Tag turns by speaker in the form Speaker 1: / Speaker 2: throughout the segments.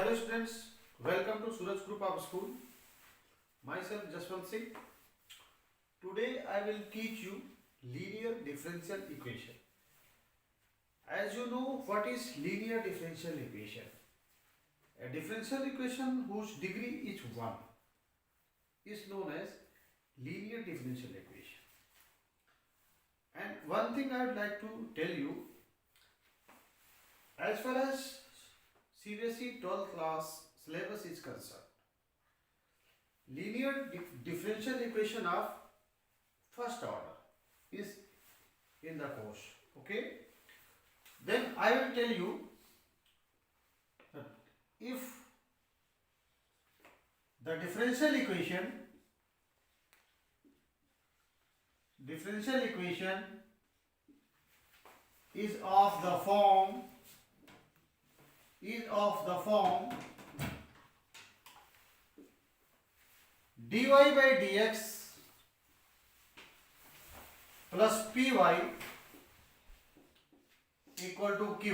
Speaker 1: Hello students, welcome to Suraj Group of School. Myself Jaswant Singh. Today I will teach you linear differential equation. As you know, what is linear differential equation? A differential equation whose degree is 1 is known as linear differential equation. And one thing I would like to tell you, as far as CBSE 12th class syllabus is concerned, linear differential equation of first order is in the course. Okay, then I will tell you that if the differential equation is of the form dy by dx plus py equal to q,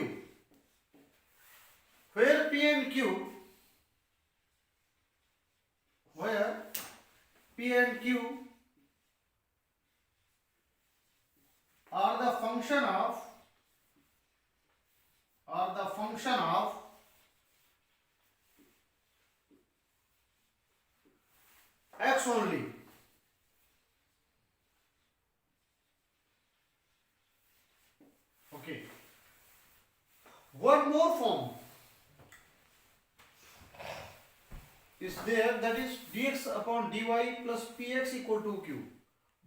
Speaker 1: where p and q are the function of x only. Okay, one more form is there, that is dx upon dy plus px equal to q,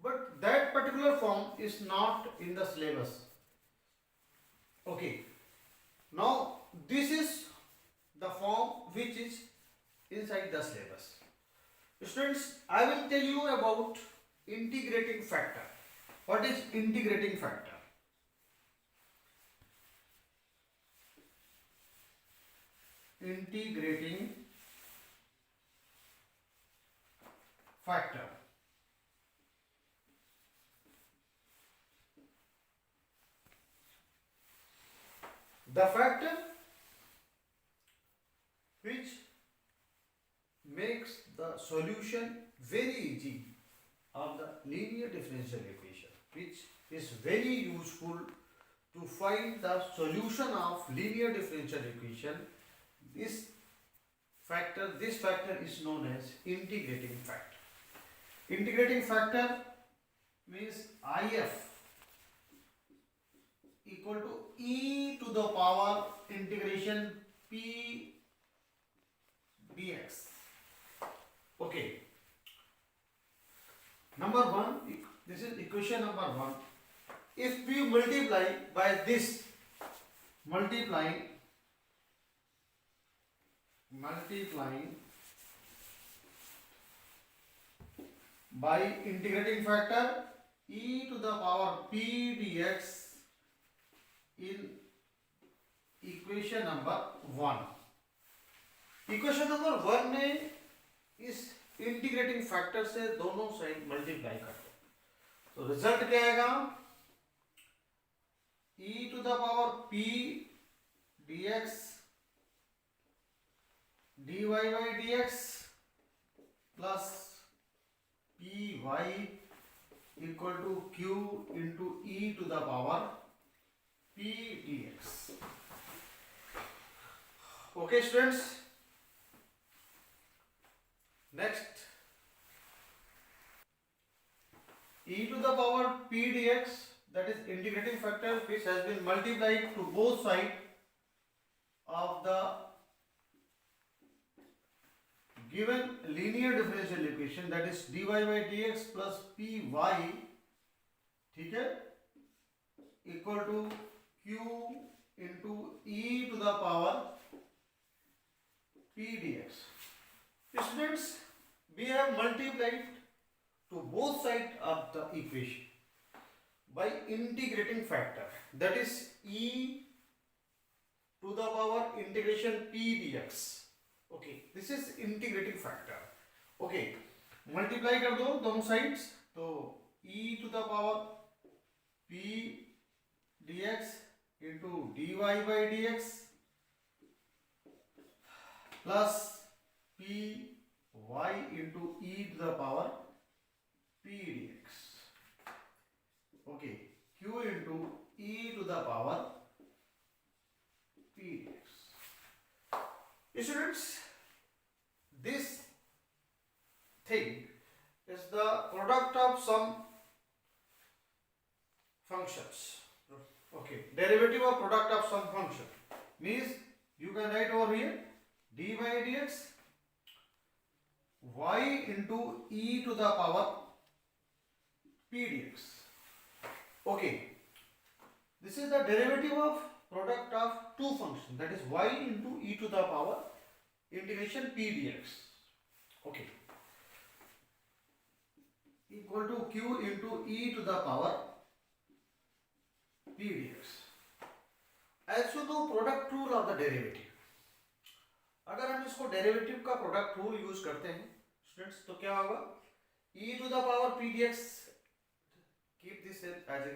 Speaker 1: but that particular form is not in the syllabus. Okay, now this is the form which is inside the syllabus. Students, I will tell you about integrating factor. What is integrating factor? Integrating factor. The factor which makes the solution very easy of the linear differential equation, which is very useful to find the solution of linear differential equation. This factor is known as integrating factor. Integrating factor means if equal to e to the power integration p dx. Okay, number 1, this is equation number 1. If we multiply by this, multiplying by integrating factor e to the power p dx in equation number 1. Equation number 1 में इस integrating factor से दोनों side multiply कर दो, तो result क्या आएगा? e to the power p dx dy by dx plus py equal to q into e to the power p dx. Okay students, next, e to the power p dx, that is integrating factor which has been multiplied to both sides of the given linear differential equation, that is dy by dx plus py, ठीक है, equal to q into e to the power p dx. Students, we have multiplied to both sides of the equation by integrating factor, that is e to the power integration p dx. Okay, this is integrating factor. Okay, multiply कर दो दोनों sides, तो e to the power p dx into dy by dx plus py into e to the power p dx. Okay, q into e to the power p dx. Students, this thing is the product of some functions. Okay, derivative of product of some function means you can write over here dy dx y into e to the power p dx. Okay, this is the derivative of product of two functions, that is y into e to the power integration p dx. Okay, equal to q into e to the power p dx. As you know, product rule of the derivative, अगर हम इसको derivative का product rule use करते हैं students तो क्या होगा, e to the power p dx, keep this as a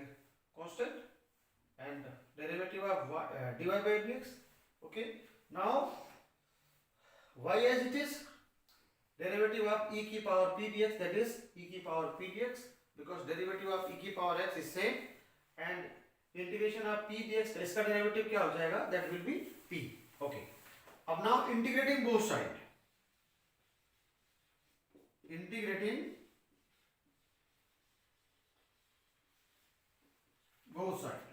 Speaker 1: constant, and derivative of dy by dx. Okay, now y as it is, derivative of e की power p dx, that is e की power p dx, because derivative of e की power x is same, and integration of p dx, इसका derivative क्या हो जाएगा, that will be p. Okay, अब now integrating both side, integrating both side.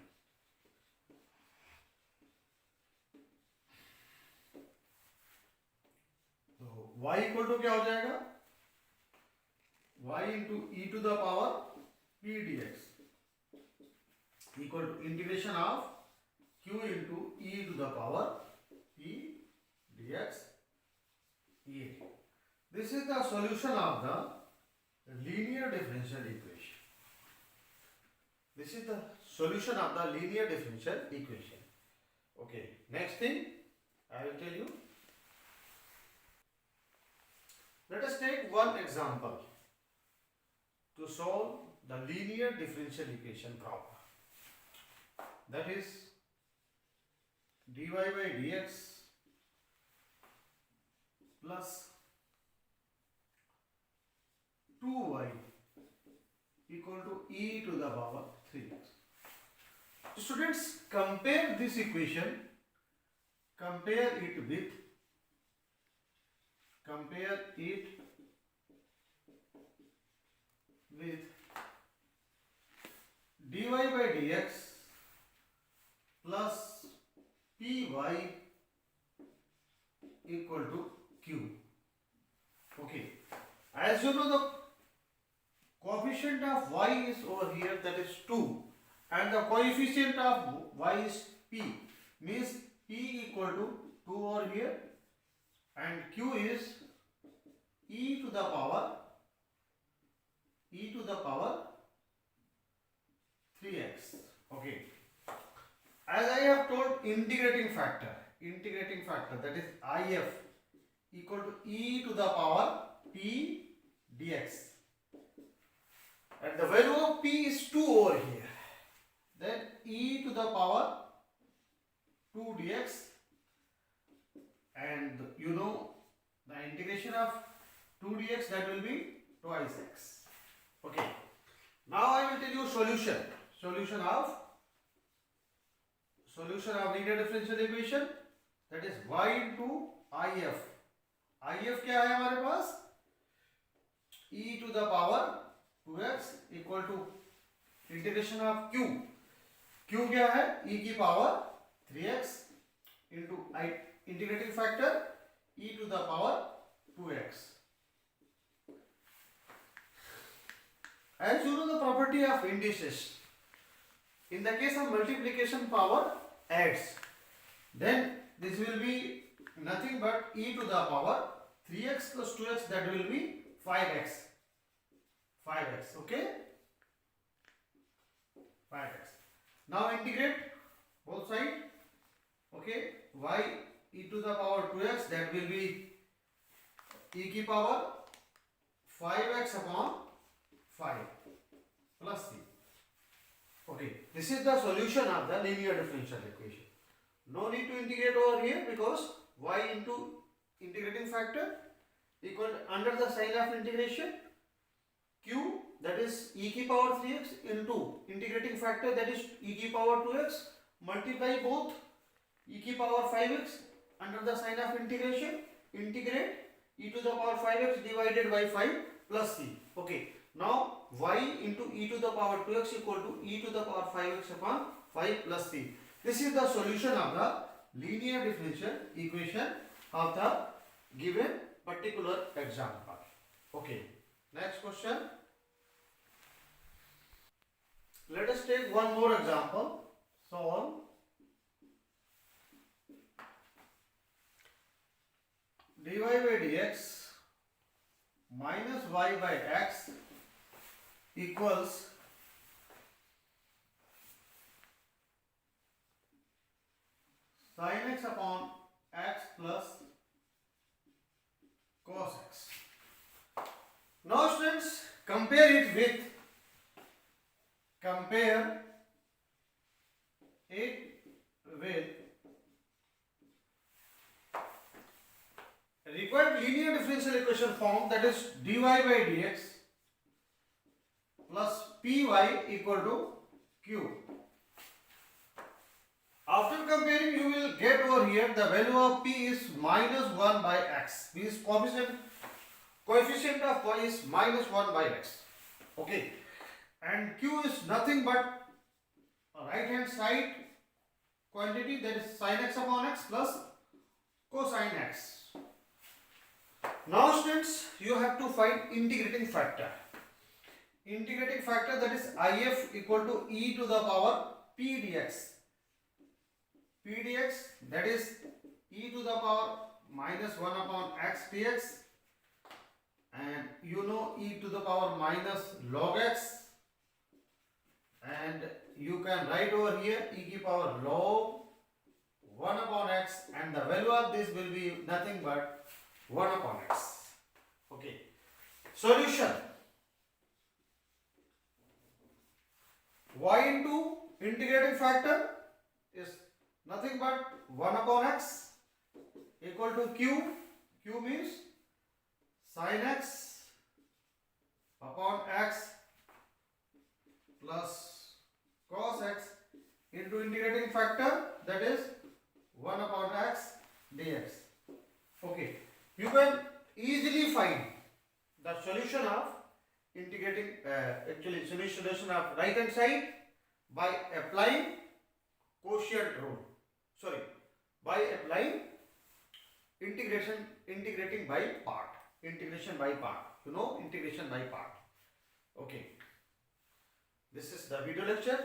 Speaker 1: तो y equal to क्या हो जाएगा, y into e to the power p dx equal to integration of q into e to the power p dx e. This is the solution of the linear differential equation. This is the solution of the linear differential equation. Okay, next thing I will tell you. Let us take one example to solve the linear differential equation problem. That is dy by dx plus 2y equal to e to the power 3x. Students, compare this equation, compare it with dy by dx plus py equal to q. Okay, as you know, the coefficient of y is over here, that is 2, and the coefficient of y is p, means p equal to 2 over here, and q is e to the power 3x. Okay, as I have told, integrating factor, that is if equal to e to the power p dx, and the value of p is 2 over here, then e to the power 2 dx, and you know the integration of 2 dx, that will be twice x. Okay, now I will tell you solution of linear differential equation, that is y into if. if क्या है हमारे पास, e to the power 2x equal to integration of q क्या है, e की power 3x into integrating factor e to the power 2x. As you know the property of indices, in the case of multiplication power adds, then this will be nothing but e to the power 3x plus 2x, that will be 5x. Okay, 5x. Now integrate both sides. Okay, y e to the power 2x, that will be e की power 5x upon 5 plus c. Okay, this is the solution of the linear differential equation. No need to integrate over here, because y into integrating factor equal to, under the sign of integration, q, that is e की power 3x, into integrating factor, that is e की power 2x, multiply both e की power 5x under the sign of integration, integrate e to the power 5x divided by 5 plus c. Okay, now y into e to the power 2x equal to e to the power 5x upon 5 plus c. This is the solution of the linear differential equation of the given particular example. Okay, next question. Let us take one more example. Solve dy by dx minus y by x equals sin x upon x plus cos x. Now students, compare it with required linear differential equation form, that is dy by dx plus py equal to q. After comparing, you will get over here the value of p is minus 1 by x, means coefficient of y is minus 1 by x. Okay, and q is nothing but right hand side quantity, that is sin x upon x plus cosine x. Now students, you have to find integrating factor. Integrating factor, that is if equal to e to the power p dx. P dx, that is e to the power minus 1 upon x dx, and you know e to the power minus log x, and you can write over here e की power log 1 upon x, and the value of this will be nothing but 1 upon x. Okay, solution. Y into integrating factor is nothing but 1 upon x equal to q. Q means sin x upon x plus cos x into integrating factor, that is 1 upon x dx. Okay, you can easily find the solution of integrating solution of right hand side by applying quotient rule. By applying integrating by part. Integration by part. You know, integration by part. Okay. This is the video lecture.